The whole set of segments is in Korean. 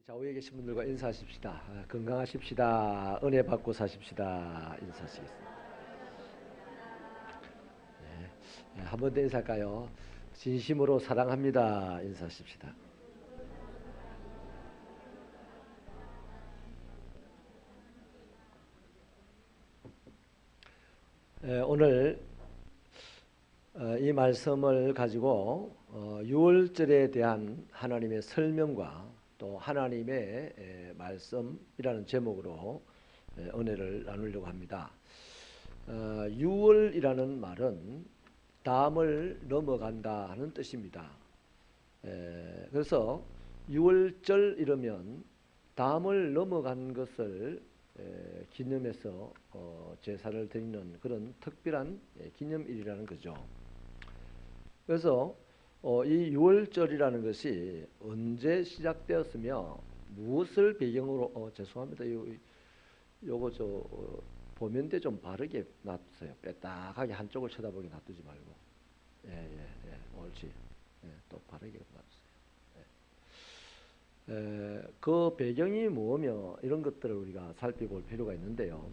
좌우에 계신 분들과 인사하십시다. 건강하십시다. 은혜 받고 사십시다. 인사하시겠습니다. 한 번 더 인사할까요? 진심으로 사랑합니다. 인사하십시다. 오늘 이 말씀을 가지고 6월절에 대한 하나님의 설명과 또 하나님의 말씀이라는 제목으로 은혜를 나누려고 합니다. 6월이라는 말은 담을 넘어간다 하는 뜻입니다. 그래서 6월절 이러면 담을 넘어간 것을 기념해서 제사를 드리는 그런 특별한 기념일이라는 거죠. 그래서 이 6월절이라는 것이 언제 시작되었으며 무엇을 배경으로 죄송합니다. 요거 보면대 좀 바르게 놔두세요. 빼딱하게 한쪽을 쳐다보게 놔두지 말고. 옳지. 또 바르게 놔두세요. 그 배경이 뭐며 이런 것들을 우리가 살펴볼 필요가 있는데요.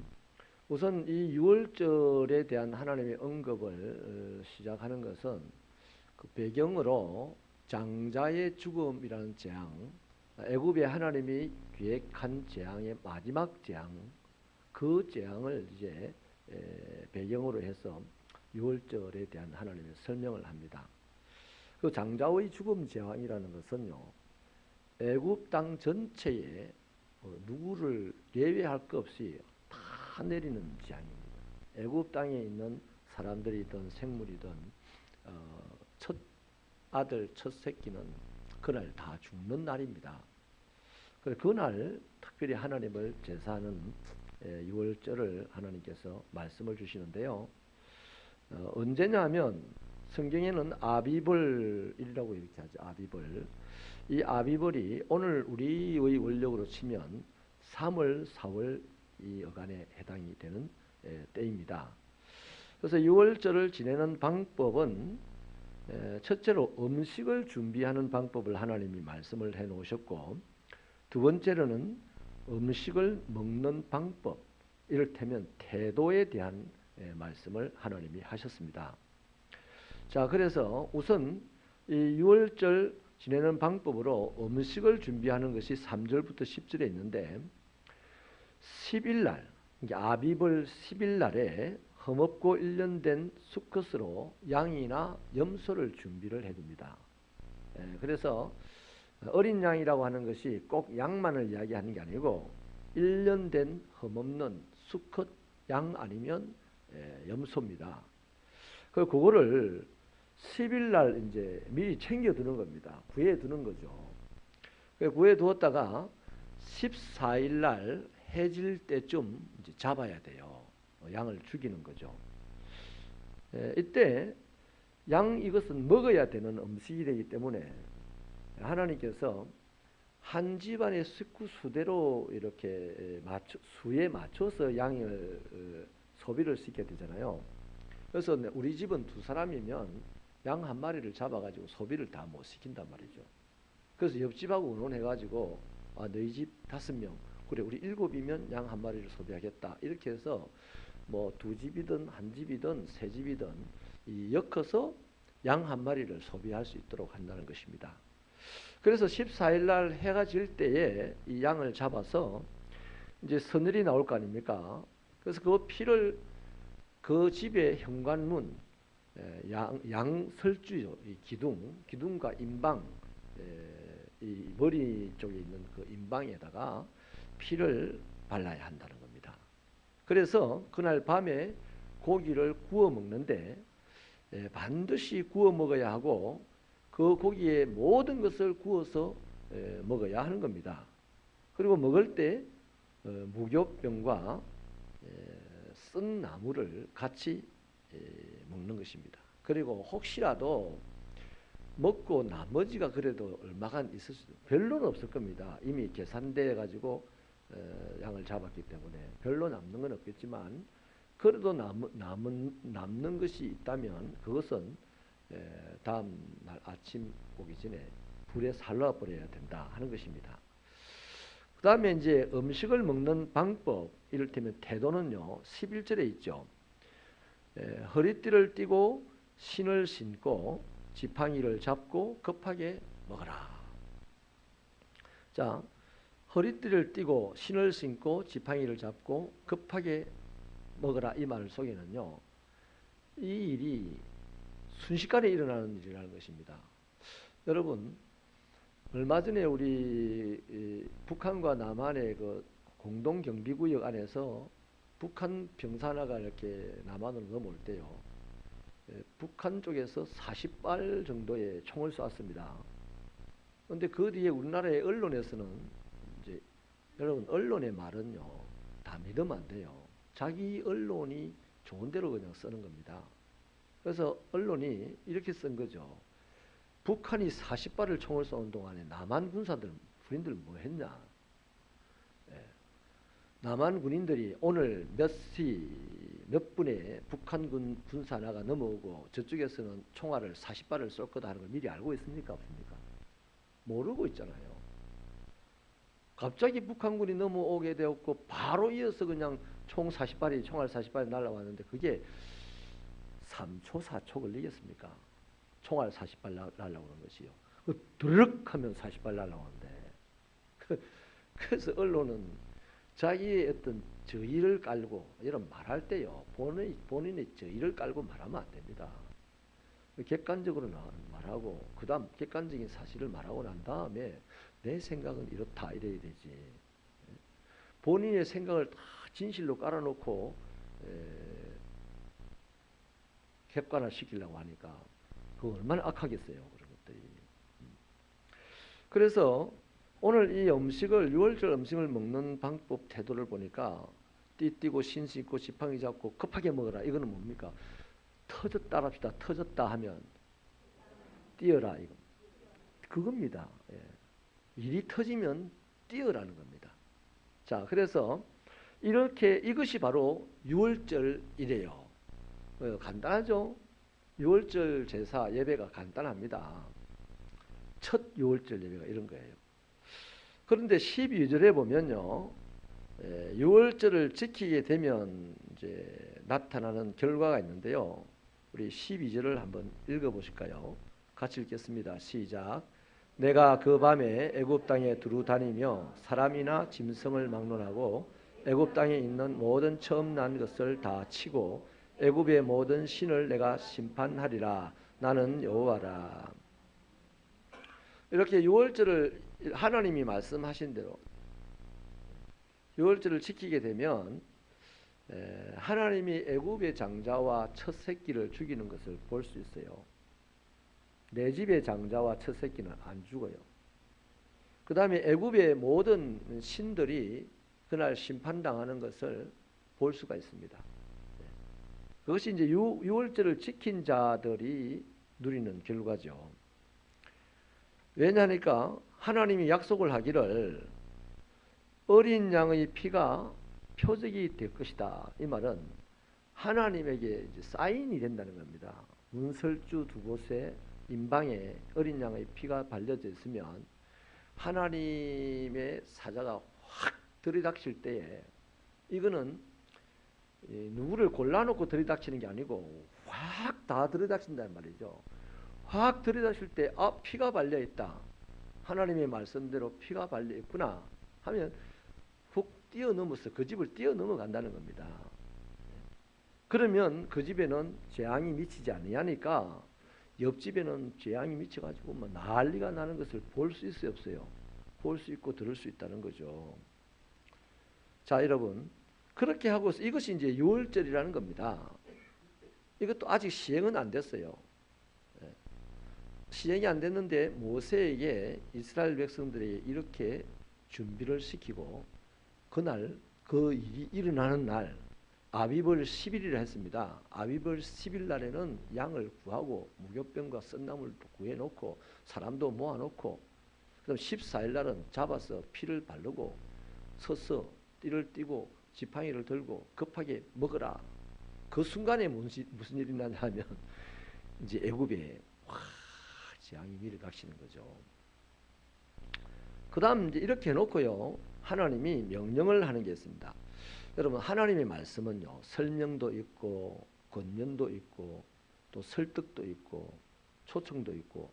우선 이 6월절에 대한 하나님의 언급을 시작하는 것은 그 배경으로 장자의 죽음이라는 재앙, 애굽의 하나님이 기획한 재앙의 마지막 재앙, 그 재앙을 이제 배경으로 해서 6월절에 대한 하나님의 설명을 합니다. 그 장자의 죽음 재앙이라는 것은요, 애굽 땅 전체에 누구를 예외할 것 없이 다 내리는 재앙입니다. 애굽 땅에 있는 사람들이든 생물이든 첫 아들, 첫 새끼는 그날 다 죽는 날입니다. 그날 특별히 하나님을 제사하는 6월절을 하나님께서 말씀을 주시는데요. 언제냐 하면 성경에는 아비벌이라고 이렇게 하죠. 아비벌. 이 아비벌이 오늘 우리의 원력으로 치면 3월, 4월 이 어간에 해당이 되는 때입니다. 그래서 6월절을 지내는 방법은 첫째로 음식을 준비하는 방법을 하나님이 말씀을 해 놓으셨고, 두 번째로는 음식을 먹는 방법, 이를테면 태도에 대한 말씀을 하나님이 하셨습니다. 자, 그래서 우선 이 6월절 지내는 방법으로 음식을 준비하는 것이 3절부터 10절에 있는데, 10일날, 아비벌 10일날에 흠없고 1년 된 수컷으로 양이나 염소를 준비를 해둡니다. 그래서 어린 양이라고 하는 것이 꼭 양만을 이야기하는 게 아니고 1년 된 흠없는 수컷 양 아니면 염소입니다. 그거를 10일날 이제 미리 챙겨두는 겁니다. 구해 두는 거죠. 구해 두었다가 14일날 해질 때쯤 이제 잡아야 돼요. 양을 죽이는 거죠. 이때 이것은 먹어야 되는 음식이 되기 때문에 하나님께서 한 집안의 식구 수대로 이렇게 수에 맞춰서 양을 소비를 시켜야 되잖아요. 그래서 우리 집은 2사람이면 양 한 마리를 잡아가지고 소비를 다 못 시킨단 말이죠. 그래서 옆집하고 의논해가지고 너희 집 5명, 그래 우리 7이면 양 한 마리를 소비하겠다. 이렇게 해서 뭐 2집이든 1집이든 3집이든 엮어서 양 한 마리를 소비할 수 있도록 한다는 것입니다. 그래서 14일날 해가 질 때에 이 양을 잡아서 이제 서늘이 나올 거 아닙니까? 그래서 그 피를 그 집의 현관문, 양설주죠. 이 기둥과 임방, 이 머리 쪽에 있는 그 임방에다가 피를 발라야 한다는 겁니다. 그래서 그날 밤에 고기를 구워 먹는데 반드시 구워 먹어야 하고 그 고기에 모든 것을 구워서 먹어야 하는 겁니다. 그리고 먹을 때 무교병과 쓴 나무를 같이 먹는 것입니다. 그리고 혹시라도 먹고 나머지가 그래도 얼마간 있을 수도 별로는 없을 겁니다. 이미 계산돼 가지고 양을 잡았기 때문에 별로 남는 건 없겠지만 그래도 남는 것이 있다면 그것은 다음 날 아침 오기 전에 불에 살라 버려야 된다 하는 것입니다. 그 다음에 이제 음식을 먹는 방법, 이를테면 태도는요, 11절에 있죠. 허리띠를 띠고 신을 신고 지팡이를 잡고 급하게 먹어라. 자, 허리띠를 띠고 신을 신고 지팡이를 잡고 급하게 먹어라, 이 말 속에는요, 이 일이 순식간에 일어나는 일이라는 것입니다. 여러분, 얼마 전에 우리 북한과 남한의 그 공동 경비구역 안에서 북한 병사나가 이렇게 남한으로 넘어올 때요, 북한 쪽에서 40발 정도의 총을 쐈습니다. 그런데 그 뒤에 우리나라의 언론에서는 이제, 여러분, 언론의 말은요, 다 믿으면 안 돼요. 자기 언론이 좋은 대로 그냥 쓰는 겁니다. 그래서 언론이 이렇게 쓴 거죠. 북한이 40발을 총을 쏘는 동안에 남한 군사들, 군인들 뭐 했냐? 남한 군인들이 오늘 몇 분에 북한군 군사 하나가 넘어오고 저쪽에서는 총알을 40발을 쏠 거다 하는 걸 미리 알고 있습니까? 없습니까? 모르고 있잖아요. 갑자기 북한군이 넘어오게 되었고 바로 이어서 그냥 총알 40발이 날아왔는데 그게 3초, 4초 걸리겠습니까? 총알 40발 날아오는 것이요. 드륵 하면 40발 날아오는데. 그래서 언론은 자기의 어떤 저의를 깔고, 이런 말할 때요, 본인의 저의를 깔고 말하면 안 됩니다. 객관적으로 말하고, 그 다음 객관적인 사실을 말하고 난 다음에 내 생각은 이렇다, 이래야 되지. 본인의 생각을 다 진실로 깔아놓고 객관화시키려고 하니까 그거 얼마나 악하겠어요, 그런 것들이. 그래서 오늘 이 음식을, 6월절 음식을 먹는 방법, 태도를 보니까 띠고 신 신고 지팡이 잡고 급하게 먹어라. 이거는 뭡니까? 터졌다 합시다. 터졌다 하면 뛰어라, 이거. 그겁니다. 예. 일이 터지면 뛰어라는 겁니다. 자, 그래서 이렇게, 이것이 바로 6월절이래요. 간단하죠? 6월절 제사 예배가 간단합니다. 첫 6월절 예배가 이런 거예요. 그런데 12절에 보면요, 6월절을 지키게 되면 이제 나타나는 결과가 있는데요. 우리 12절을 한번 읽어보실까요? 같이 읽겠습니다. 시작. 내가 그 밤에 애굽 땅에 두루 다니며 사람이나 짐승을 막론하고 애굽 땅에 있는 모든 처음 난 것을 다 치고 애굽의 모든 신을 내가 심판하리라. 나는 여호와라. 이렇게 6월절을 하나님이 말씀하신 대로 6월절을 지키게 되면 하나님이 애굽의 장자와 첫 새끼를 죽이는 것을 볼 수 있어요. 내 집의 장자와 첫 새끼는 안 죽어요. 그 다음에 애굽의 모든 신들이 그날 심판당하는 것을 볼 수가 있습니다. 그것이 이제 6월절을 지킨 자들이 누리는 결과죠. 왜냐하니까 하나님이 약속을 하기를 어린 양의 피가 표적이 될 것이다. 이 말은 하나님에게 이제 사인이 된다는 겁니다. 문설주 두 곳에 임방에 어린 양의 피가 발려져 있으면 하나님의 사자가 확 들이닥칠 때에, 이거는 누구를 골라놓고 들이닥치는 게 아니고 확 다 들이닥친다는 말이죠. 확 들이닥칠 때 피가 발려있다. 하나님의 말씀대로 피가 발려있구나 하면 훅 뛰어넘어서 그 집을 뛰어넘어간다는 겁니다. 그러면 그 집에는 재앙이 미치지 아니하니까 옆집에는 재앙이 미쳐가지고 뭐 난리가 나는 것을 볼 수 있어요, 없어요? 볼 수 있고 들을 수 있다는 거죠. 자, 여러분, 그렇게 하고서 이것이 이제 6월절이라는 겁니다. 이것도 아직 시행은 안 됐어요. 시행이 안 됐는데 모세에게 이스라엘 백성들이 이렇게 준비를 시키고 그날, 그 일이 일어나는 날 아비벌 10일이라 했습니다. 아비벌 10일 날에는 양을 구하고 무교병과 썬나물을 구해놓고 사람도 모아놓고, 그다음 14일 날은 잡아서 피를 바르고 서서 띠를 띠고 지팡이를 들고 급하게 먹어라. 그 순간에 무슨 일이 나냐면 이제 애굽에 재앙이 밀어닥치는 거죠. 그 다음 이제 이렇게 해놓고요, 하나님이 명령을 하는 게 있습니다. 여러분, 하나님의 말씀은요, 설명도 있고 권면도 있고 또 설득도 있고 초청도 있고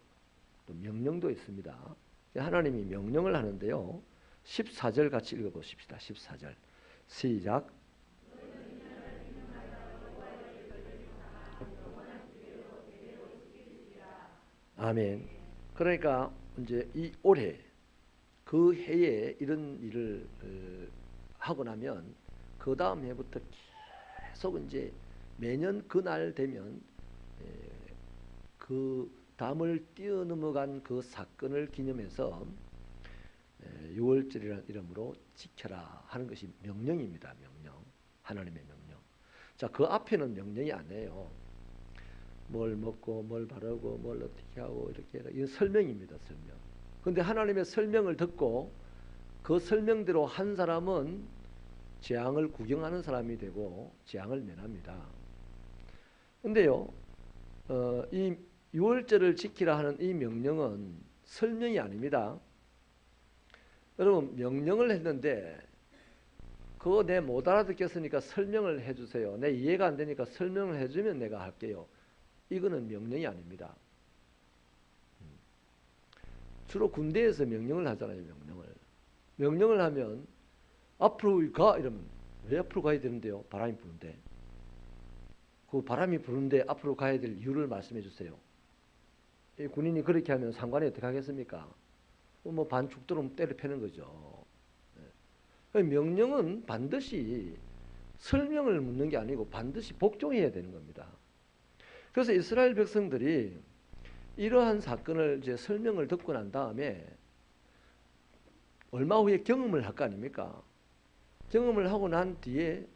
또 명령도 있습니다. 하나님이 명령을 하는데요, 14절 같이 읽어보십시다. 14절 시작. 아멘. 그러니까 이제 이 올해 그 해에 이런 일을 하고 나면 그 다음 해부터 계속 이제 매년 그날 되면 그 담을 뛰어넘어간 그 사건을 기념해서 6월절이라는 이름으로 지켜라 하는 것이 명령입니다. 명령. 하나님의 명령. 자, 그 앞에는 명령이 아니에요. 뭘 먹고 뭘 바르고 뭘 어떻게 하고 이렇게 해라. 이건 설명입니다. 설명. 근데 하나님의 설명을 듣고 그 설명대로 한 사람은 재앙을 구경하는 사람이 되고 재앙을 면합니다. 근데요, 이 6월절을 지키라 하는 이 명령은 설명이 아닙니다. 여러분, 명령을 했는데 그거 내 못 알아듣겠으니까 설명을 해주세요. 내 이해가 안 되니까 설명을 해주면 내가 할게요. 이거는 명령이 아닙니다. 주로 군대에서 명령을 하잖아요. 명령을 하면 앞으로 가 이러면 왜 앞으로 가야 되는데요? 바람이 부는데. 그 바람이 부는데 앞으로 가야 될 이유를 말씀해 주세요. 이 군인이 그렇게 하면 상관이 어떻게 하겠습니까? 뭐 반 죽도록 때려 패는 거죠. 명령은 반드시 설명을 묻는 게 아니고 반드시 복종해야 되는 겁니다. 그래서 이스라엘 백성들이 이러한 사건을 이제 설명을 듣고 난 다음에 얼마 후에 경험을 할 거 아닙니까? 경험을 하고 난 뒤에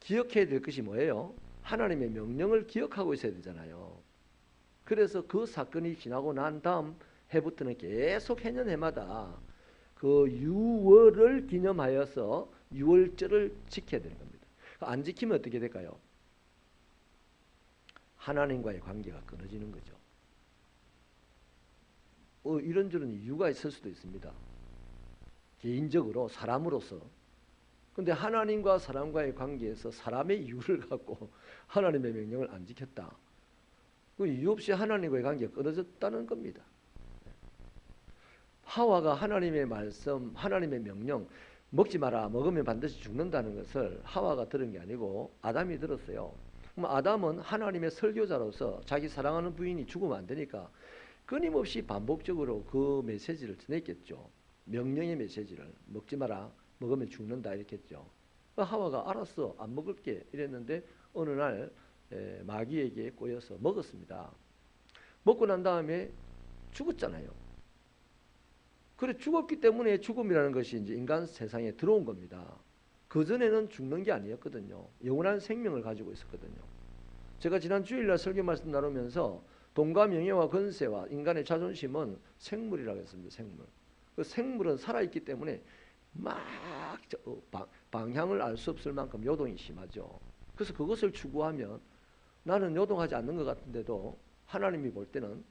기억해야 될 것이 뭐예요? 하나님의 명령을 기억하고 있어야 되잖아요. 그래서 그 사건이 지나고 난 다음 해부터는 계속 해년 해마다 그 6월을 기념하여서 6월절을 지켜야 되는 겁니다. 안 지키면 어떻게 될까요? 하나님과의 관계가 끊어지는 거죠. 이런저런 이유가 있을 수도 있습니다. 개인적으로 사람으로서. 근데 하나님과 사람과의 관계에서 사람의 이유를 갖고 하나님의 명령을 안 지켰다. 그 이유 없이 하나님과의 관계가 끊어졌다는 겁니다. 하와가 하나님의 말씀, 하나님의 명령, 먹지 마라, 먹으면 반드시 죽는다는 것을 하와가 들은 게 아니고 아담이 들었어요. 그럼 아담은 하나님의 설교자로서 자기 사랑하는 부인이 죽으면 안 되니까 끊임없이 반복적으로 그 메시지를 전했겠죠. 명령의 메시지를. 먹지 마라, 먹으면 죽는다 이렇게 했죠. 하와가 알았어, 안 먹을게 이랬는데 어느 날 마귀에게 꼬여서 먹었습니다. 먹고 난 다음에 죽었잖아요. 그래 죽었기 때문에 죽음이라는 것이 이제 인간 세상에 들어온 겁니다. 그전에는 죽는 게 아니었거든요. 영원한 생명을 가지고 있었거든요. 제가 지난 주일날 설교 말씀 나누면서 돈과 명예와 권세와 인간의 자존심은 생물이라고 했습니다. 생물. 그 생물은 살아있기 때문에 막 방향을 알 수 없을 만큼 요동이 심하죠. 그래서 그것을 추구하면 나는 요동하지 않는 것 같은데도 하나님이 볼 때는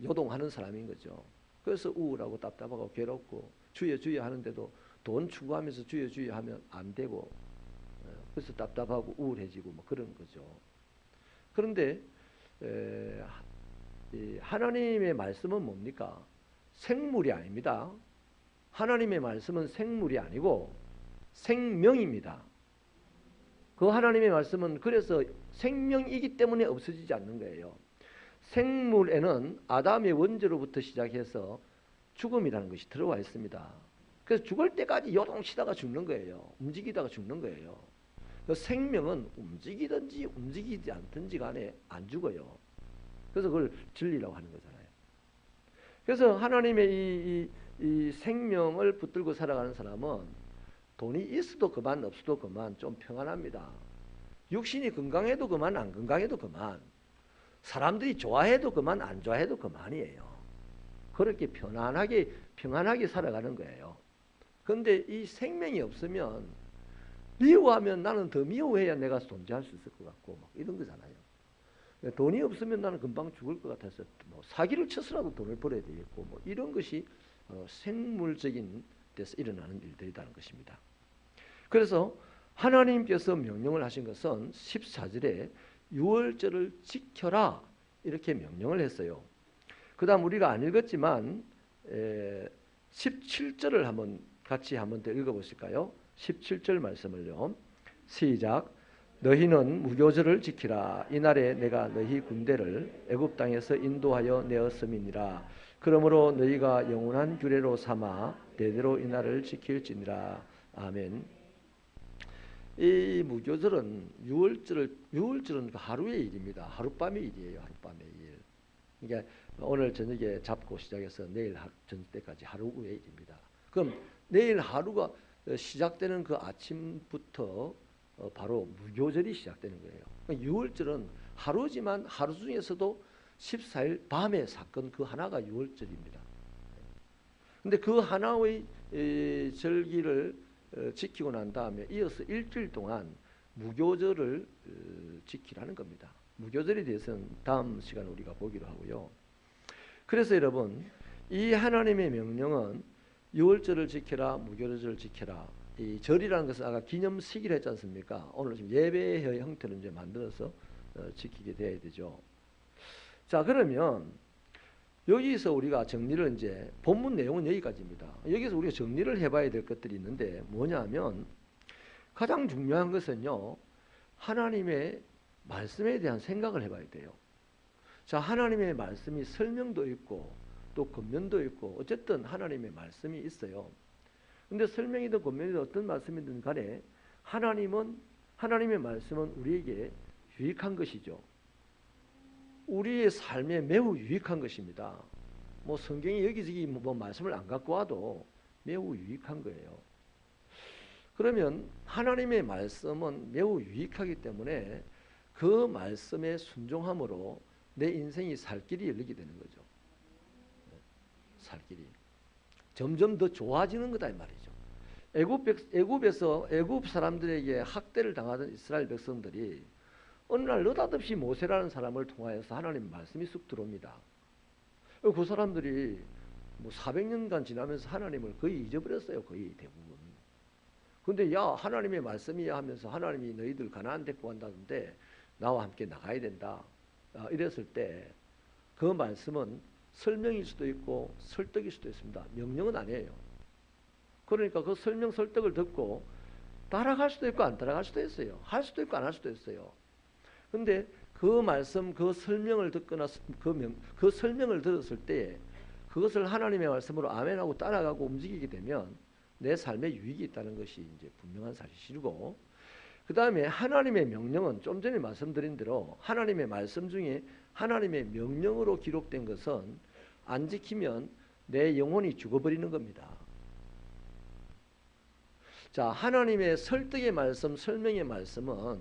요동하는 사람인 거죠. 그래서 우울하고 답답하고 괴롭고 주여 주여 하는데도 돈 추구하면서 주여 주여 하면 안 되고 그래서 답답하고 우울해지고 뭐 그런 거죠. 그런데 하나님의 말씀은 뭡니까? 생물이 아닙니다. 하나님의 말씀은 생물이 아니고 생명입니다. 그 하나님의 말씀은 그래서 생명이기 때문에 없어지지 않는 거예요. 생물에는 아담의 원죄로부터 시작해서 죽음이라는 것이 들어와 있습니다. 그래서 죽을 때까지 요동치다가 죽는 거예요. 움직이다가 죽는 거예요. 생명은 움직이든지 움직이지 않든지 간에 안 죽어요. 그래서 그걸 진리라고 하는 거잖아요. 그래서 하나님의 이 생명을 붙들고 살아가는 사람은 돈이 있어도 그만 없어도 그만 좀 평안합니다. 육신이 건강해도 그만 안 건강해도 그만 사람들이 좋아해도 그만 안 좋아해도 그만이에요. 그렇게 평안하게 살아가는 거예요. 그런데 이 생명이 없으면 미워하면 나는 더 미워해야 내가 존재할 수 있을 것 같고 막 이런 거잖아요. 돈이 없으면 나는 금방 죽을 것 같아서 뭐 사기를 쳐서라도 돈을 벌어야 되겠고 뭐 이런 것이 생물적인 때서 일어나는 일들이라는 것입니다. 그래서 하나님께서 명령을 하신 것은 14절에 유월절을 지켜라 이렇게 명령을 했어요. 그 다음 우리가 안 읽었지만 17절을 한번 같이 한번 더 읽어보실까요? 17절 말씀을요. 시작. 너희는 무교절을 지키라. 이날에 내가 너희 군대를 애굽 땅에서 인도하여 내었음이니라. 그러므로 너희가 영원한 규례로 삼아 대대로 이날을 지킬지니라. 아멘. 이 무교절은 유월절은 하루의 일입니다. 하룻밤의 일이에요. 하룻밤의 일. 그러니까 오늘 저녁에 잡고 시작해서 내일 저녁 때까지 하루 후의 일입니다. 그럼 내일 하루가 시작되는 그 아침부터 바로 무교절이 시작되는 거예요. 그러니까 유월절은 하루지만 하루 중에서도 14일 밤의 사건 그 하나가 유월절입니다. 근데 그 하나의 절기를 지키고 난 다음에 이어서 일주일 동안 무교절을 지키라는 겁니다. 무교절에 대해서는 다음 시간에 우리가 보기로 하고요. 그래서 여러분 이 하나님의 명령은 유월절을 지켜라, 무교절을 지켜라. 이 절이라는 것은 아까 기념식이라 했지 않습니까? 오늘 지금 예배의 형태로 이제 만들어서 지키게 되어야 되죠. 자, 그러면 여기서 우리가 정리를 이제 본문 내용은 여기까지입니다. 여기서 우리가 정리를 해봐야 될 것들이 있는데 뭐냐면 가장 중요한 것은요. 하나님의 말씀에 대한 생각을 해봐야 돼요. 자, 하나님의 말씀이 설명도 있고 또 권면도 있고 어쨌든 하나님의 말씀이 있어요. 근데 설명이든 권면이든 어떤 말씀이든 간에 하나님의 말씀은 우리에게 유익한 것이죠. 우리의 삶에 매우 유익한 것입니다. 뭐 성경이 여기저기 뭐 말씀을 안 갖고 와도 매우 유익한 거예요. 그러면 하나님의 말씀은 매우 유익하기 때문에 그 말씀에 순종함으로 내 인생이 살 길이 열리게 되는 거죠. 살 길이 점점 더 좋아지는 거다 이 말이죠. 애굽 사람들에게 학대를 당하던 이스라엘 백성들이 어느 날 느닷없이 모세라는 사람을 통하여서 하나님의 말씀이 쑥 들어옵니다. 그 사람들이 뭐 400년간 지나면서 하나님을 거의 잊어버렸어요. 거의 대부분. 근데 야 하나님의 말씀이야 하면서 하나님이 너희들 가나안 데리고 간다는데 나와 함께 나가야 된다. 이랬을 때 그 말씀은 설명일 수도 있고 설득일 수도 있습니다. 명령은 아니에요. 그러니까 그 설명 설득을 듣고 따라갈 수도 있고 안 따라갈 수도 있어요. 할 수도 있고 안 할 수도 있어요. 근데 그 말씀, 그 설명을 듣거나 그 설명을 들었을 때 그것을 하나님의 말씀으로 아멘하고 따라가고 움직이게 되면 내 삶에 유익이 있다는 것이 이제 분명한 사실이고, 그 다음에 하나님의 명령은 좀 전에 말씀드린 대로 하나님의 말씀 중에 하나님의 명령으로 기록된 것은 안 지키면 내 영혼이 죽어버리는 겁니다. 자, 하나님의 설득의 말씀, 설명의 말씀은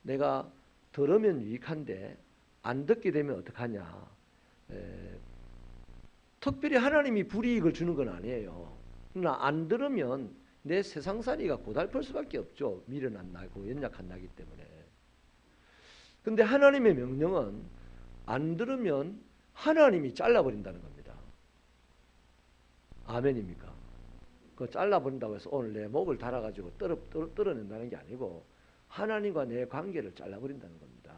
내가 들으면 유익한데 안 듣게 되면 어떡하냐. 특별히 하나님이 불이익을 주는 건 아니에요. 그러나 안 들으면 내 세상살이가 고달플 수밖에 없죠. 미련 안 나고 연약 안 나기 때문에. 근데 하나님의 명령은 안 들으면 하나님이 잘라버린다는 겁니다. 아멘입니까? 그 잘라버린다고 해서 오늘 내 목을 달아가지고 떨어낸다는 게 아니고 하나님과 내 관계를 잘라버린다는 겁니다.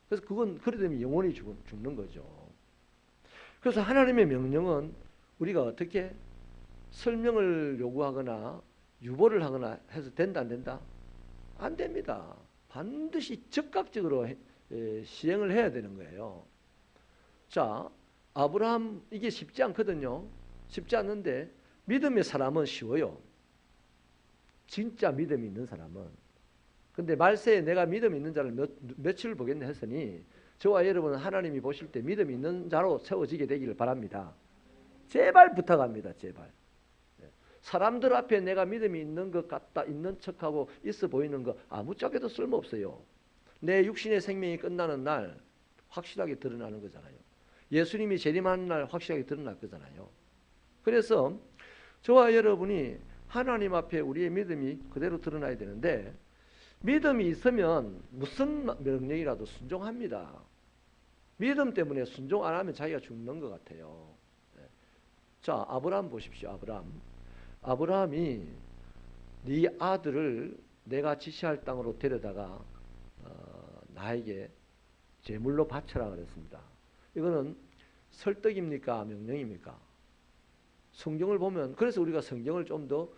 그래서 그건 그래 되면 영원히 죽는 거죠. 그래서 하나님의 명령은 우리가 어떻게 설명을 요구하거나 유보를 하거나 해서 된다 안 된다? 안 됩니다. 반드시 즉각적으로 시행을 해야 되는 거예요. 자, 아브라함 이게 쉽지 않거든요. 쉽지 않는데 믿음의 사람은 쉬워요. 진짜 믿음이 있는 사람은. 근데 말세에 내가 믿음이 있는 자를 며칠 보겠네 했으니 저와 여러분은 하나님이 보실 때 믿음이 있는 자로 세워지게 되기를 바랍니다. 제발 부탁합니다. 제발. 사람들 앞에 내가 믿음이 있는 것 같다, 있는 척하고 있어 보이는 거 아무짝에도 쓸모없어요. 내 육신의 생명이 끝나는 날 확실하게 드러나는 거잖아요. 예수님이 재림하는 날 확실하게 드러날 거잖아요. 그래서 저와 여러분이 하나님 앞에 우리의 믿음이 그대로 드러나야 되는데 믿음이 있으면 무슨 명령이라도 순종합니다. 믿음 때문에 순종 안 하면 자기가 죽는 것 같아요. 자, 아브라함 보십시오. 아브라함이 네 아들을 내가 지시할 땅으로 데려다가 나에게 제물로 바쳐라 그랬습니다. 이거는 설득입니까? 명령입니까? 성경을 보면, 그래서 우리가 성경을 좀 더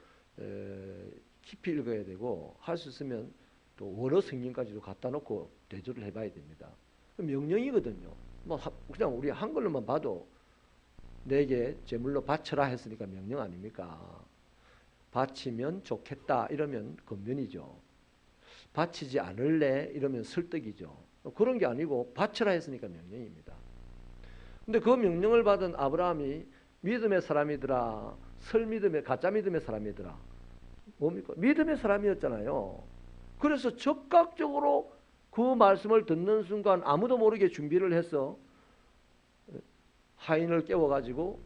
깊이 읽어야 되고, 할 수 있으면 또 원어 성경까지도 갖다 놓고 대조를 해봐야 됩니다. 명령이거든요. 뭐 그냥 우리 한글로만 봐도 내게 제물로 바쳐라 했으니까 명령 아닙니까? 바치면 좋겠다 이러면 권면이죠. 바치지 않을래 이러면 설득이죠. 그런 게 아니고 바쳐라 했으니까 명령입니다. 근데 그 명령을 받은 아브라함이 믿음의 사람이더라, 설믿음의 가짜 믿음의 사람이더라. 뭡니까? 믿음의 사람이었잖아요. 그래서 적극적으로 그 말씀을 듣는 순간 아무도 모르게 준비를 해서 하인을 깨워가지고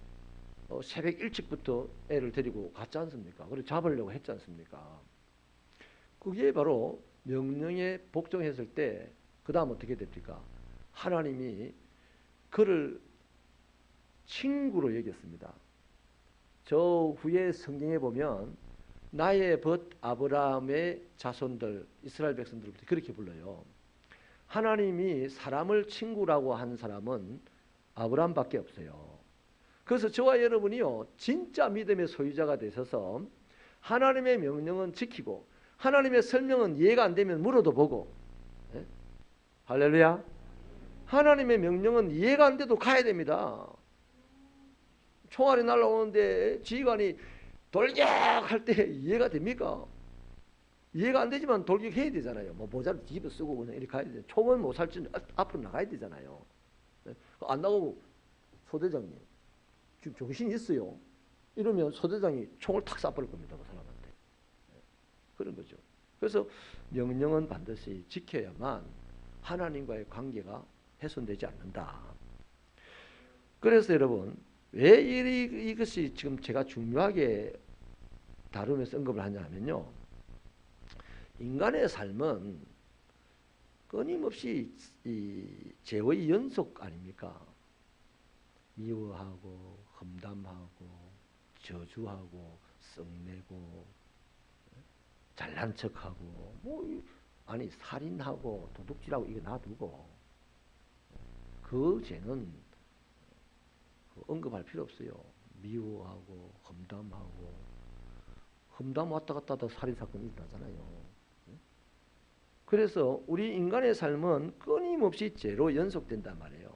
새벽 일찍부터 애를 데리고 갔지 않습니까? 그리고 잡으려고 했지 않습니까? 그게 바로 명령에 복종했을 때 그 다음 어떻게 됩니까? 하나님이 그를 친구로 여겼습니다. 저 후에 성경에 보면 나의 벗 아브라함의 자손들 이스라엘 백성들부터 그렇게 불러요. 하나님이 사람을 친구라고 한 사람은 아브라함밖에 없어요. 그래서 저와 여러분이요 진짜 믿음의 소유자가 되셔서 하나님의 명령은 지키고 하나님의 설명은 이해가 안 되면 물어도 보고, 네? 할렐루야. 하나님의 명령은 이해가 안 돼도 가야 됩니다. 총알이 날아오는데 지휘관이 돌격할 때 이해가 됩니까? 이해가 안 되지만 돌격해야 되잖아요. 뭐 모자를 뒤집어 쓰고 그냥 이렇게 가야 되잖아요. 총은 못 살지 앞으로 나가야 되잖아요. 안 나가고 소대장님 지금 정신이 있어요. 이러면 소대장이 총을 탁 쏴버릴 겁니다. 그 사람한테. 그런 거죠. 그래서 명령은 반드시 지켜야만 하나님과의 관계가 훼손되지 않는다. 그래서 여러분 왜 이것이 지금 제가 중요하게 다루면서 언급을 하냐면요. 인간의 삶은 끊임없이 이 죄의 연속 아닙니까? 미워하고 험담하고 저주하고 썩내고 잘난 척하고 아니 살인하고 도둑질하고 이거 놔두고 그 죄는 언급할 필요 없어요. 미워하고 험담 왔다 갔다 하다 살인사건이 일어나잖아요. 그래서 우리 인간의 삶은 끊임없이 죄로 연속된단 말이에요.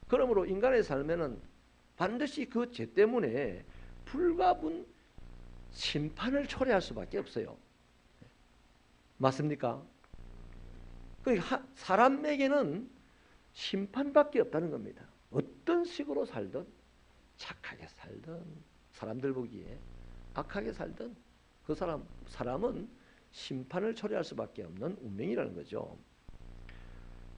그러므로 인간의 삶에는 반드시 그 죄 때문에 불가분 심판을 초래할 수밖에 없어요. 맞습니까? 사람에게는 심판밖에 없다는 겁니다. 어떤 식으로 살든 착하게 살든 사람들 보기에 악하게 살든 그 사람은 심판을 초래할 수밖에 없는 운명이라는 거죠.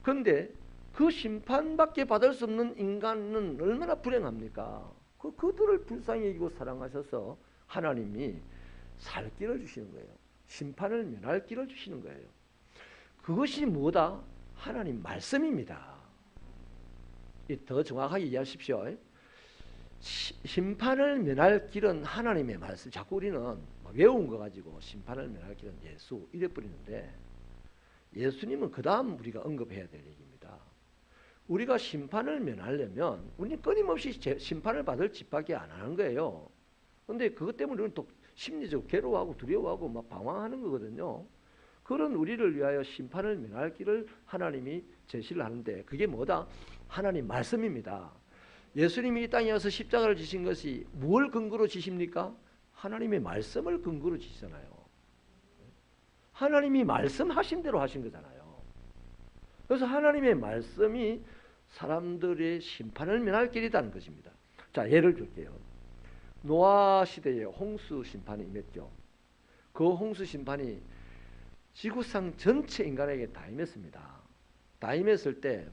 그런데 그 심판밖에 받을 수 없는 인간은 얼마나 불행합니까? 그들을 불쌍히 여기고 사랑하셔서 하나님이 살 길을 주시는 거예요. 심판을 면할 길을 주시는 거예요. 그것이 뭐다? 하나님 말씀입니다. 더 정확하게 이해하십시오. 심판을 면할 길은 하나님의 말씀. 자꾸 우리는 외운 거 가지고 심판을 면할 길은 예수 이래 버리는데 예수님은 그 다음 우리가 언급해야 될 얘기입니다. 우리가 심판을 면하려면 우리는 끊임없이 심판을 받을 짓밖에 안 하는 거예요. 그런데 그것 때문에 우리는 또 심리적으로 괴로워하고 두려워하고 막 방황하는 거거든요. 그런 우리를 위하여 심판을 면할 길을 하나님이 제시를 하는데 그게 뭐다? 하나님 말씀입니다. 예수님이 이 땅에 와서 십자가를 지신 것이 뭘 근거로 지십니까? 하나님의 말씀을 근거로 지시잖아요. 하나님이 말씀하신 대로 하신 거잖아요. 그래서 하나님의 말씀이 사람들의 심판을 면할 길이라는 것입니다. 자, 예를 들게요. 노아 시대에 홍수 심판이 임했죠. 그 홍수 심판이 지구상 전체 인간에게 다 임했습니다. 다 임했을 때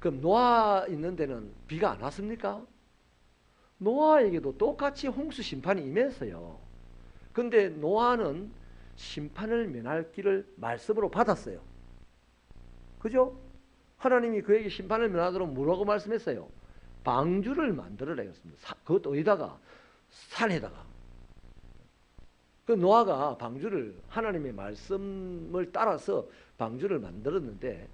그럼 노아 있는 데는 비가 안 왔습니까? 노아에게도 똑같이 홍수 심판이 임했어요. 그런데 노아는 심판을 면할 길을 말씀으로 받았어요. 그죠? 하나님이 그에게 심판을 면하도록 뭐라고 말씀했어요? 방주를 만들어라 했습니다. 그것도 어디다가? 산에다가. 그 노아가 방주를 하나님의 말씀을 따라서 방주를 만들었는데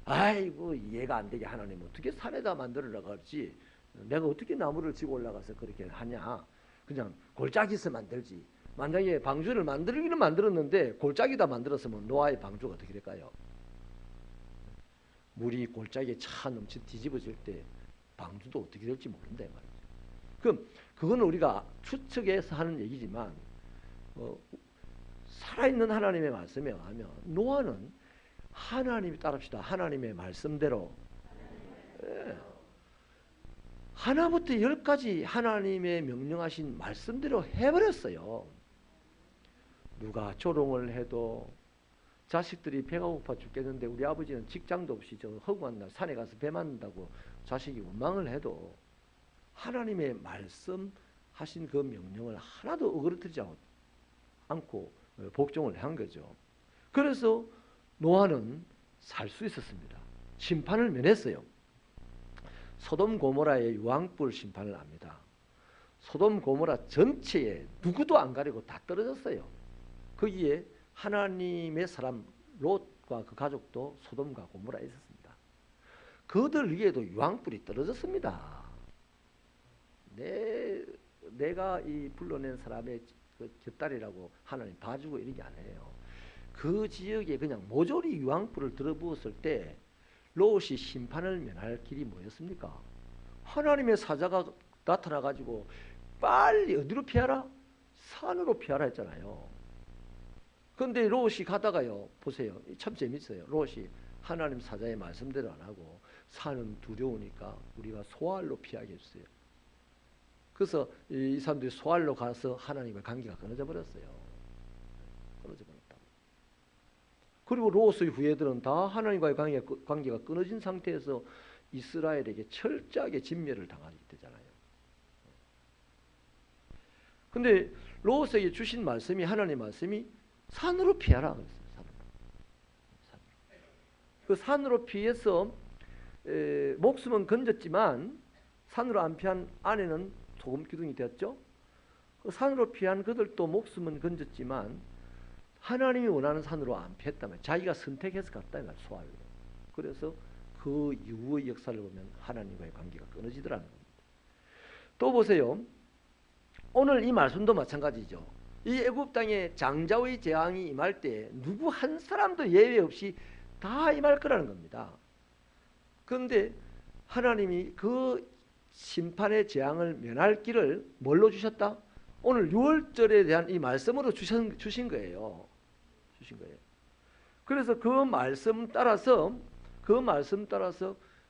아이고 이해가 안 되게 하나님 어떻게 산에다 만들으라고 하지? 내가 어떻게 나무를 지고 올라가서 그렇게 하냐? 그냥 골짜기에서 만들지. 만약에 방주를 만들기는 만들었는데 골짜기다 만들었으면 노아의 방주가 어떻게 될까요? 물이 골짜기에 차 넘쳐 뒤집어질 때 방주도 어떻게 될지 모른다 말이죠. 그럼 그건 우리가 추측해서 하는 얘기지만 살아있는 하나님의 말씀에 의하면 노아는 하나님이 따릅시다. 하나님의 말씀대로 하나부터 10까지 하나님의 명령하신 말씀대로 해버렸어요. 누가 조롱을 해도 자식들이 배가 고파 죽겠는데 우리 아버지는 직장도 없이 저 허구한 날 산에 가서 배 맞는다고 자식이 원망을 해도 하나님의 말씀하신 그 명령을 하나도 어그러뜨리지 않고 복종을 한 거죠. 그래서 노아는 살 수 있었습니다. 심판을 면했어요. 소돔 고모라의 유황불 심판을 합니다. 소돔 고모라 전체에 누구도 안 가리고 다 떨어졌어요. 거기에 하나님의 사람 롯과 그 가족도 소돔과 고모라에 있었습니다. 그들 위에도 유황불이 떨어졌습니다. 내가 이 불러낸 사람의 그 곁다리라고 하나님 봐주고 이런 게 아니에요. 그 지역에 그냥 모조리 유황불을 들어부었을 때 롯이 심판을 면할 길이 뭐였습니까? 하나님의 사자가 나타나가지고 빨리 어디로 피하라? 산으로 피하라 했잖아요. 그런데 롯이 가다가요, 보세요. 참 재밌어요. 롯이 하나님 사자의 말씀대로 안 하고 산은 두려우니까 우리가 소알로 피하게 해주세요. 그래서 이 사람들이 소알로 가서 하나님의 관계가 끊어져 버렸어요. 끊어져 버렸다. 그리고 롯의 후예들은 다 하나님과의 관계가 끊어진 상태에서 이스라엘에게 철저하게 진멸을 당하게 되잖아요. 근데 롯에게 주신 말씀이 하나님의 말씀이 산으로 피하라 그랬어요. 산으로. 그 산으로 피해서 목숨은 건졌지만 산으로 안 피한 아내는 소금 기둥이 되었죠. 그 산으로 피한 그들도 목숨은 건졌지만 하나님이 원하는 산으로 안 피했다면 자기가 선택해서 갔다면 소알로. 그래서 그 이후의 역사를 보면 하나님과의 관계가 끊어지더라는 겁니다. 또 보세요. 오늘 이 말씀도 마찬가지죠. 이 애굽 땅에 장자의 재앙이 임할 때 누구 한 사람도 예외 없이 다 임할 거라는 겁니다. 그런데 하나님이 그 심판의 재앙을 면할 길을 뭘로 주셨다? 오늘 6월절에 대한 이 말씀으로 주신 거예요. 주신 거예요. 그래서 그 말씀 따라서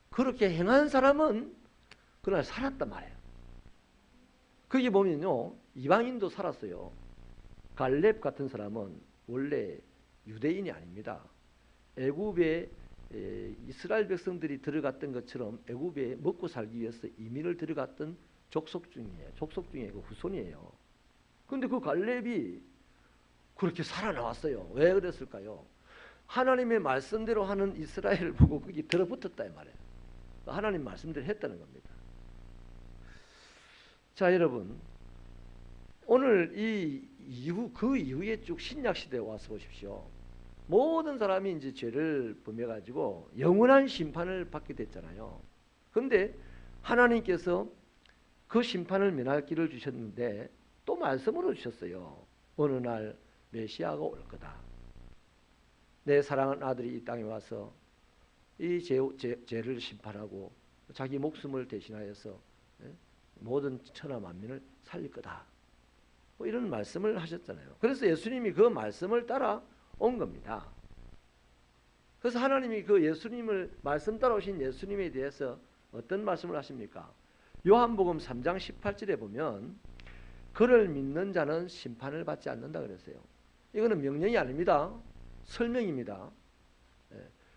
그렇게 행한 사람은 그날 살았단 말이에요. 거기 보면요, 이방인도 살았어요. 갈렙 같은 사람은 원래 유대인이 아닙니다. 애굽에 이스라엘 백성들이 들어갔던 것처럼 애굽에 먹고 살기 위해서 이민을 들어갔던 족속 중에 그 후손이에요. 그런데 그 갈렙이 그렇게 살아나왔어요. 왜 그랬을까요? 하나님의 말씀대로 하는 이스라엘을 보고 거기 들어붙었다 이 말이에요. 하나님 말씀대로 했다는 겁니다. 자, 여러분, 오늘 그 이후에 쭉 신약 시대에 와서 보십시오. 모든 사람이 이제 죄를 범해 가지고 영원한 심판을 받게 됐잖아요. 그런데 하나님께서 그 심판을 면할 길을 주셨는데 또 말씀으로 주셨어요. 어느 날 메시아가 올 거다. 내 사랑하는 아들이 이 땅에 와서 이 죄를 심판하고 자기 목숨을 대신하여서 모든 천하 만민을 살릴 거다. 뭐 이런 말씀을 하셨잖아요. 그래서 예수님이 그 말씀을 따라 온 겁니다. 그래서 하나님이 그 예수님을 말씀 따라오신 예수님에 대해서 어떤 말씀을 하십니까? 요한복음 3장 18절에 보면 그를 믿는 자는 심판을 받지 않는다 그랬어요. 이거는 명령이 아닙니다. 설명입니다.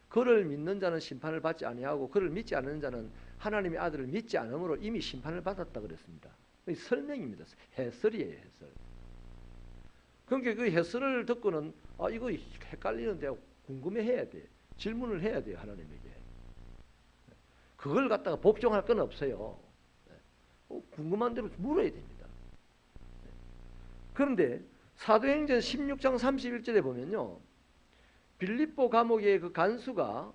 그를 믿는 자는 심판을 받지 아니하고 그를 믿지 않는 자는 하나님의 아들을 믿지 않음으로 이미 심판을 받았다 그랬습니다. 설명입니다. 해설이에요. 해설. 그러니까 그 해설을 듣고는 이거 헷갈리는데 궁금해해야 돼. 질문을 해야 돼요. 하나님에게. 그걸 갖다가 복종할 건 없어요. 궁금한 대로 물어야 됩니다. 그런데 사도행전 16장 31절에 보면요, 빌립보 감옥의 그 간수가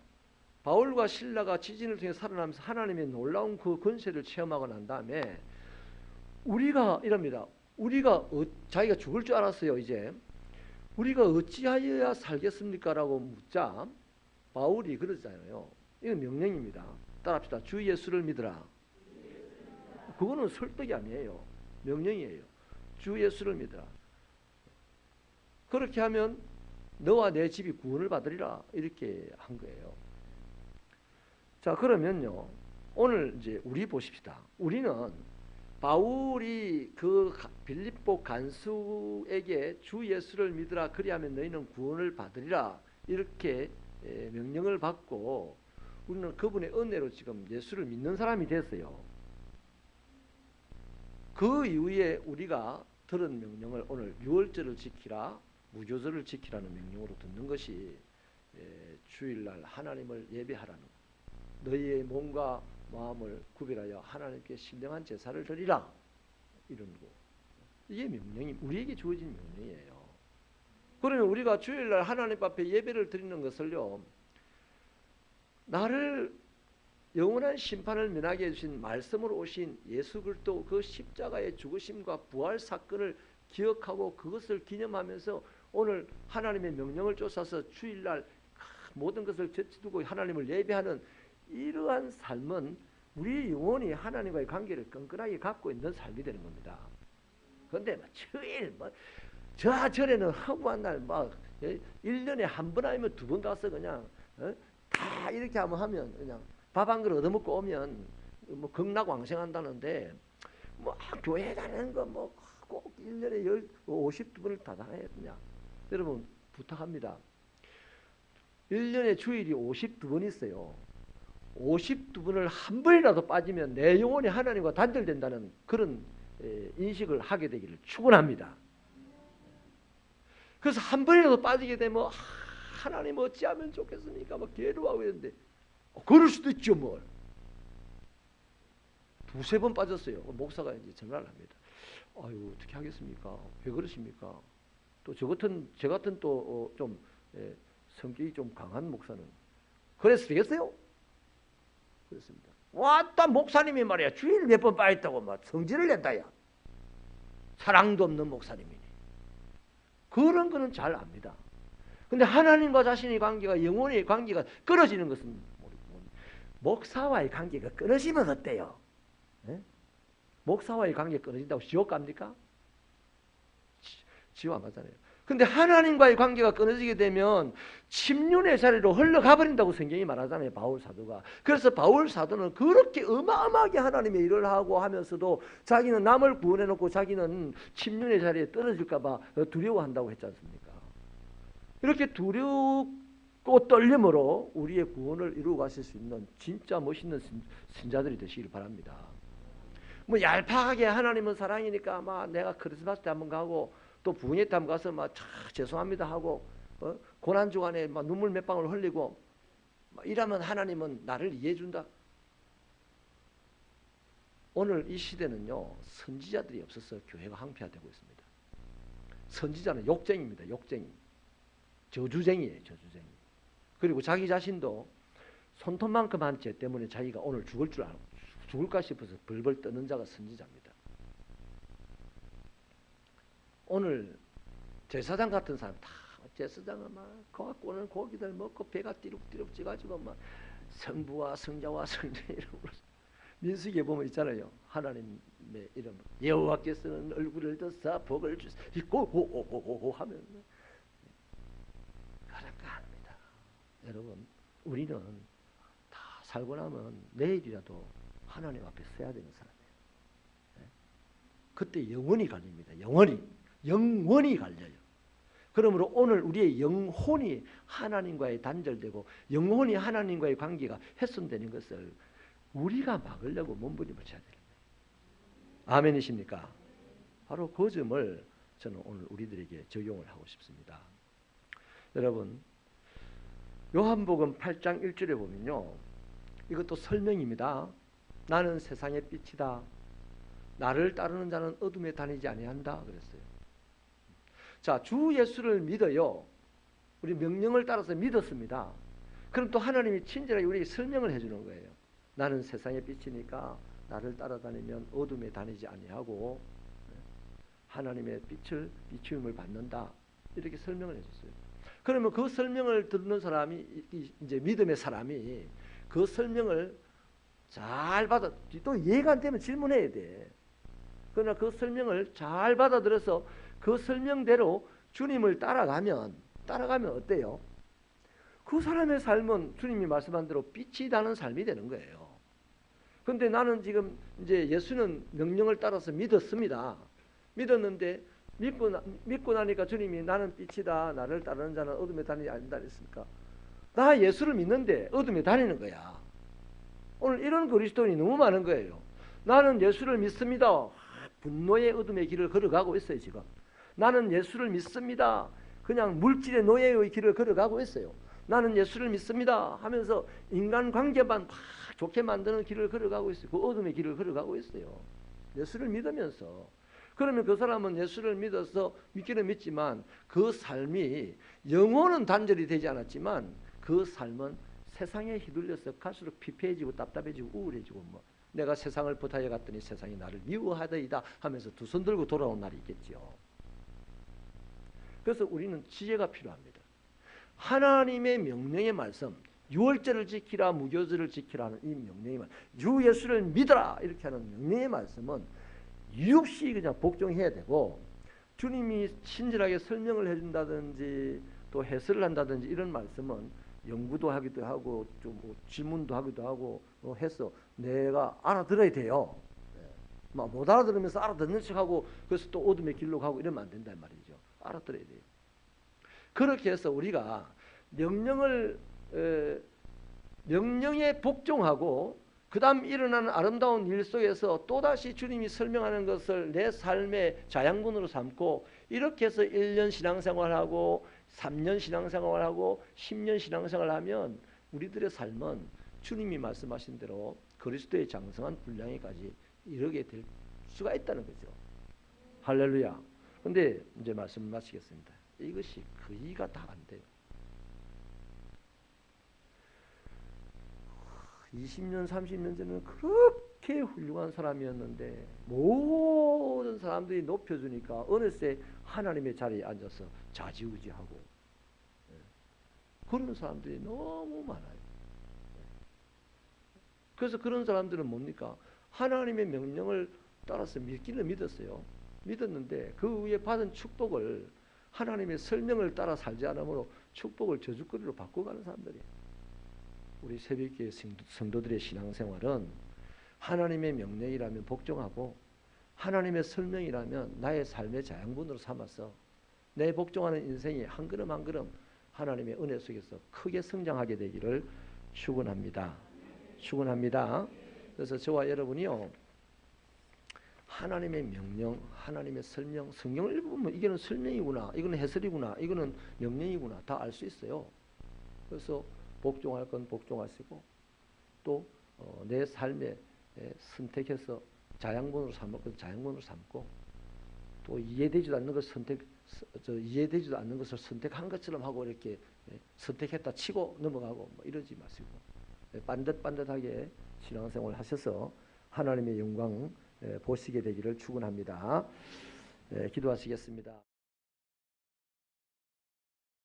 바울과 실라가 지진을 통해 살아나면서 하나님의 놀라운 그 권세를 체험하고 난 다음에 우리가 이럽니다. 자기가 죽을 줄 알았어요. 이제 우리가 어찌하여야 살겠습니까? 라고 묻자 바울이 그러잖아요. 이건 명령입니다. 따라합시다. 주 예수를 믿으라. 그거는 설득이 아니에요. 명령이에요. 주 예수를 믿으라. 그렇게 하면 너와 내 집이 구원을 받으리라. 이렇게 한 거예요. 자, 그러면요, 오늘 이제 우리 보십시다. 우리는 바울이 그 빌립보 간수에게 주 예수를 믿으라, 그리하면 너희는 구원을 받으리라, 이렇게 명령을 받고 우리는 그분의 은혜로 지금 예수를 믿는 사람이 됐어요. 그 이후에 우리가 들은 명령을 오늘 유월절을 지키라, 무교절을 지키라는 명령으로 듣는 것이 주일날 하나님을 예배하라는, 너희의 몸과 마음을 구별하여 하나님께 신령한 제사를 드리라, 이런 거. 이게 명령이 우리에게 주어진 명령이에요. 그러면 우리가 주일날 하나님 앞에 예배를 드리는 것을요, 나를 영원한 심판을 면하게 해주신 말씀으로 오신 예수 그리스도 그 십자가의 죽으심과 부활 사건을 기억하고 그것을 기념하면서 오늘 하나님의 명령을 쫓아서 주일날 모든 것을 제치두고 하나님을 예배하는 이러한 삶은 우리 영혼이 하나님과의 관계를 끈끈하게 갖고 있는 삶이 되는 겁니다. 그런데 주일 저 절에는 허무한 날 1년에 한 번 아니면 두 번 가서 그냥 다 이렇게 하면 그냥 밥 한 그릇 얻어먹고 오면 극락왕생한다는데 교회 다니는 거 꼭 1년에 52번을 다 다녀야 되냐. 여러분 부탁합니다. 1년에 주일이 52번 있어요. 52번을 한 번이라도 빠지면 내 영혼이 하나님과 단절된다는 그런 인식을 하게 되기를 축원합니다. 그래서 한 번이라도 빠지게 되면 하나님 어찌하면 좋겠습니까? 괴로워하고 있는데 그럴 수도 있죠. 뭘 두세 번 빠졌어요. 목사가 이제 전화를 합니다. 아유, 어떻게 하겠습니까? 왜 그러십니까? 또 저 같은 또 좀 성격이 좀 강한 목사는 그래서 되겠어요? 그렇습니다. 왔다 목사님이 말이야 주일 몇 번 빠졌다고 막 성질을 낸다야. 사랑도 없는 목사님이니. 그런 거는 잘 압니다. 근데 하나님과 자신의 관계가, 영혼의 관계가 끊어지는 것은 모르고, 목사와의 관계가 끊어지면 어때요? 네? 목사와의 관계가 끊어진다고 지옥 갑니까? 지옥 안 가잖아요. 근데 하나님과의 관계가 끊어지게 되면 침륜의 자리로 흘러가 버린다고 성경이 말하잖아요. 바울 사도가. 그래서 바울 사도는 그렇게 어마어마하게 하나님의 일을 하고 하면서도 자기는 남을 구원해 놓고 자기는 침륜의 자리에 떨어질까 봐 두려워한다고 했지 않습니까? 이렇게 두렵고 떨림으로 우리의 구원을 이루어 가실 수 있는 진짜 멋있는 신자들이 되시길 바랍니다. 얄팍하게 하나님은 사랑이니까 내가 크리스마스 때 한번 가고 또 부흥회 때 한번 가서 죄송합니다 하고 고난 주간에 눈물 몇 방울 흘리고 이러면 하나님은 나를 이해해 준다. 오늘 이 시대는요, 선지자들이 없어서 교회가 황폐화되고 있습니다. 선지자는 욕쟁이입니다. 욕쟁이. 저주쟁이에요. 저주쟁이. 그리고 자기 자신도 손톱만큼 한 죄 때문에 자기가 오늘 죽을까 싶어서 벌벌 떠는 자가 선지자입니다. 오늘 제사장 같은 사람 다 제사장은 오늘 고기들 먹고 배가 띠룩띠룩 찌가지고 성부와 성자와 성자 이름으로 민수기에 보면 있잖아요. 하나님의 이름 여호와께서는 얼굴을 드사 복을 주시고 하면 그런 거 아닙니다. 여러분 우리는 다 살고 나면 내일이라도 하나님 앞에 서야 되는 사람이에요. 그때 영원히 갈립니다. 영원히 갈려요. 그러므로 오늘 우리의 영혼이 하나님과의 단절되고 영혼이 하나님과의 관계가 훼손되는 것을 우리가 막으려고 몸부림을 쳐야 됩니다. 아멘이십니까? 바로 그 점을 저는 오늘 우리들에게 적용을 하고 싶습니다. 여러분 요한복음 8장 1절에 보면요, 이것도 설명입니다. 나는 세상의 빛이다. 나를 따르는 자는 어둠에 다니지 아니한다 그랬어요. 자, 주 예수를 믿어요. 우리 명령을 따라서 믿었습니다. 그럼 또 하나님이 친절하게 우리에게 설명을 해주는 거예요. 나는 세상의 빛이니까 나를 따라다니면 어둠에 다니지 아니하고 하나님의 빛을 비추임을 받는다. 이렇게 설명을 해줬어요. 그러면 그 설명을 듣는 사람이 이제 믿음의 사람이 그 설명을 잘 받아 또 이해가 안 되면 질문해야 돼. 그러나 그 설명을 잘 받아들여서 그 설명대로 주님을 따라가면 어때요? 그 사람의 삶은 주님이 말씀한 대로 빛이 나는 삶이 되는 거예요. 근데 나는 지금 이제 예수는 명령을 따라서 믿었습니다. 믿었는데 믿고 나니까 주님이 나는 빛이다. 나를 따르는 자는 어둠에 다니지 않는다 했으니까 나 예수를 믿는데 어둠에 다니는 거야. 오늘 이런 그리스도인이 너무 많은 거예요. 나는 예수를 믿습니다. 분노의 어둠의 길을 걸어가고 있어요. 지금 나는 예수를 믿습니다. 그냥 물질의 노예의 길을 걸어가고 있어요. 나는 예수를 믿습니다 하면서 인간관계만 막 좋게 만드는 길을 걸어가고 있어요. 그 어둠의 길을 걸어가고 있어요. 예수를 믿으면서. 그러면 그 사람은 예수를 믿어서 믿기는 믿지만 그 삶이 영혼은 단절이 되지 않았지만 그 삶은 세상에 휘둘려서 갈수록 피폐해지고 답답해지고 우울해지고 뭐 내가 세상을 버타여 갔더니 세상이 나를 미워하더이다 하면서 두 손 들고 돌아온 날이 있겠죠. 그래서 우리는 지혜가 필요합니다. 하나님의 명령의 말씀, 유월절을 지키라, 무교절을 지키라는 이 명령의 말씀, 주 예수를 믿어라 이렇게 하는 명령의 말씀은 유없이 그냥 복종해야 되고 주님이 친절하게 설명을 해준다든지 또 해설을 한다든지 이런 말씀은 연구도 하기도 하고 좀 질문도 하기도 하고 해서 내가 알아들어야 돼요. 막 못 알아들으면서 알아듣는 척하고 그래서 또 어둠의 길로 가고 이러면 안 된단 말이죠. 알아들어야 돼요. 그렇게 해서 우리가 명령에 복종하고 그 다음 일어나는 아름다운 일 속에서 또다시 주님이 설명하는 것을 내 삶의 자양분으로 삼고 이렇게 해서 1년 신앙생활하고 3년 신앙생활하고 10년 신앙생활하면 우리들의 삶은 주님이 말씀하신 대로 그리스도의 장성한 분량에까지 이르게 될 수가 있다는 거죠. 할렐루야. 근데 이제 말씀을 마치겠습니다. 이것이 거의가 다 안 돼요. 20년, 30년 전에는 그렇게 훌륭한 사람이었는데 모든 사람들이 높여주니까 어느새 하나님의 자리에 앉아서 좌지우지하고 그런 사람들이 너무 많아요. 그래서 그런 사람들은 뭡니까? 하나님의 명령을 따라서 믿기는 믿었어요. 믿었는데 그 위에 받은 축복을 하나님의 설명을 따라 살지 않으므로 축복을 저주거리로 바꿔가는 사람들이에요. 우리 새벽교회 성도들의 신앙생활은 하나님의 명령이라면 복종하고 하나님의 설명이라면 나의 삶의 자양분으로 삼아서 내 복종하는 인생이 한 걸음 한 걸음 하나님의 은혜 속에서 크게 성장하게 되기를 축원합니다. 축원합니다. 그래서 저와 여러분이요 하나님의 명령, 하나님의 설명, 성경을 읽으면 이거는 설명이구나, 이거는 해설이구나, 이거는 명령이구나 다 알 수 있어요. 그래서 복종할 건 복종하시고 또 내 삶에 선택해서 자양분으로 삼을 건 자양분으로 삼고 또 이해되지도 않는 것을 이해되지도 않는 것을 선택한 것처럼 하고 이렇게 선택했다 치고 넘어가고 뭐 이러지 마시고 반듯반듯하게 신앙생활 하셔서 하나님의 영광 보시게 되기를 축원합니다. 기도하시겠습니다.